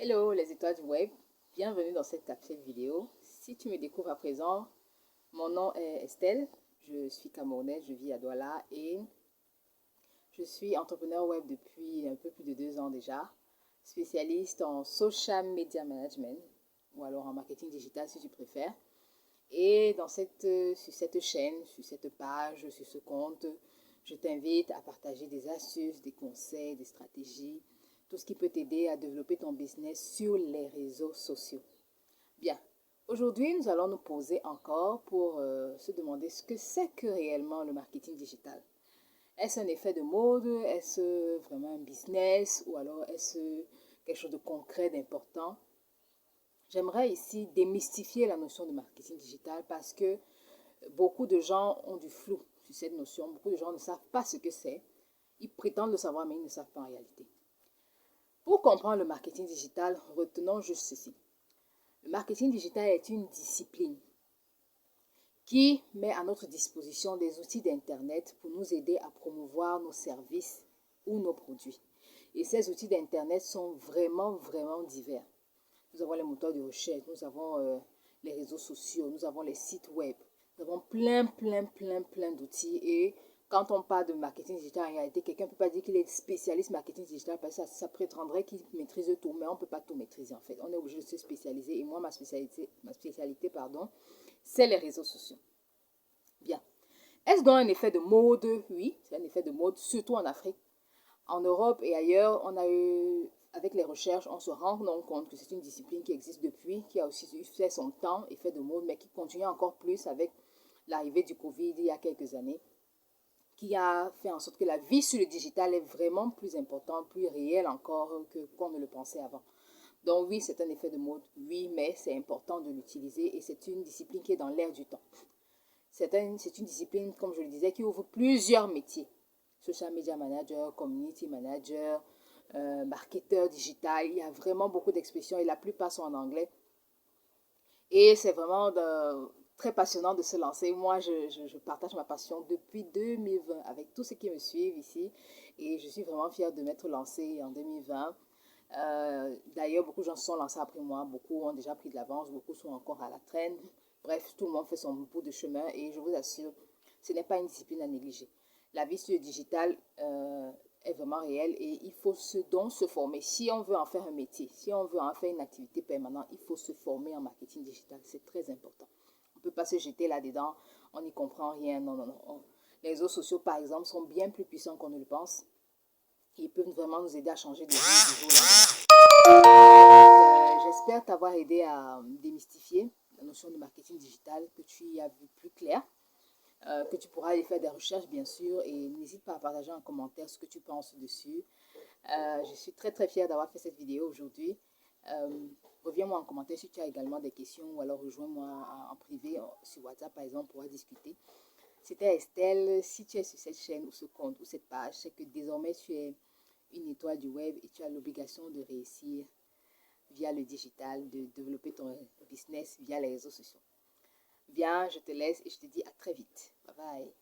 Hello les étoiles du web, bienvenue dans cette capsule vidéo. Si tu me découvres à présent, mon nom est Estelle, je suis camerounaise, je vis à Douala et je suis entrepreneur web depuis un peu plus de 2 ans déjà, spécialiste en social media management ou alors en marketing digital si tu préfères. Et sur cette chaîne, sur cette page, sur ce compte, je t'invite à partager des astuces, des conseils, des stratégies, tout ce qui peut t'aider à développer ton business sur les réseaux sociaux. Bien, aujourd'hui, nous allons nous poser encore pour se demander ce que c'est que réellement le marketing digital. Est-ce un effet de mode? Est-ce vraiment un business? Ou alors est-ce quelque chose de concret, d'important? J'aimerais ici démystifier la notion de marketing digital parce que beaucoup de gens ont du flou sur cette notion. Beaucoup de gens ne savent pas ce que c'est. Ils prétendent le savoir, mais ils ne savent pas en réalité. Pour comprendre le marketing digital, retenons juste ceci. Le marketing digital est une discipline qui met à notre disposition des outils d'Internet pour nous aider à promouvoir nos services ou nos produits. Et ces outils d'Internet sont vraiment divers. Nous avons les moteurs de recherche, nous avons les réseaux sociaux, nous avons les sites web. Nous avons plein d'outils. Et quand on parle de marketing digital, en réalité, quelqu'un ne peut pas dire qu'il est spécialiste marketing digital parce que ça prétendrait qu'il maîtrise tout, mais on ne peut pas tout maîtriser en fait. On est obligé de se spécialiser. Et moi, ma spécialité, c'est les réseaux sociaux. Bien. Est-ce donc un effet de mode? Oui, c'est un effet de mode, surtout en Afrique. En Europe et ailleurs, on a eu, avec les recherches, on se rend compte que c'est une discipline qui existe depuis, qui a aussi fait son temps, effet de mode, mais qui continue encore plus avec l'arrivée du Covid il y a quelques années, qui a fait en sorte que la vie sur le digital est vraiment plus importante, plus réelle encore qu'on ne le pensait avant. Donc oui, c'est un effet de mode, oui, mais c'est important de l'utiliser et c'est une discipline qui est dans l'air du temps. C'est une discipline, comme je le disais, qui ouvre plusieurs métiers. Social media manager, community manager, marketeur digital. Il y a vraiment beaucoup d'expressions et la plupart sont en anglais. Et c'est vraiment très passionnant de se lancer. Moi, je partage ma passion depuis 2020 avec tous ceux qui me suivent ici. Et je suis vraiment fière de m'être lancée en 2020. D'ailleurs, beaucoup de gens se sont lancés après moi. Beaucoup ont déjà pris de l'avance. Beaucoup sont encore à la traîne. Bref, tout le monde fait son bout de chemin. Et je vous assure, ce n'est pas une discipline à négliger. La vie sur le digital est vraiment réelle et il faut donc se former. Si on veut en faire un métier, si on veut en faire une activité permanente, il faut se former en marketing digital. C'est très important. On ne peut pas se jeter là-dedans, on n'y comprend rien. Non. Les réseaux sociaux, par exemple, sont bien plus puissants qu'on ne le pense. Ils peuvent vraiment nous aider à changer de vie du jour au lendemain. J'espère t'avoir aidé à démystifier la notion de marketing digital, que tu y as vu plus clair. Que tu pourras aller faire des recherches bien sûr et n'hésite pas à partager en commentaire ce que tu penses dessus. Je suis très fière d'avoir fait cette vidéo aujourd'hui. Reviens-moi en commentaire si tu as également des questions ou alors rejoins-moi en privé sur WhatsApp par exemple pour discuter. C'était Estelle. Si tu es sur cette chaîne ou ce compte ou cette page, c'est que désormais tu es une étoile du web et tu as l'obligation de réussir via le digital, de développer ton business via les réseaux sociaux. Bien, je te laisse et je te dis à très vite. Bye bye.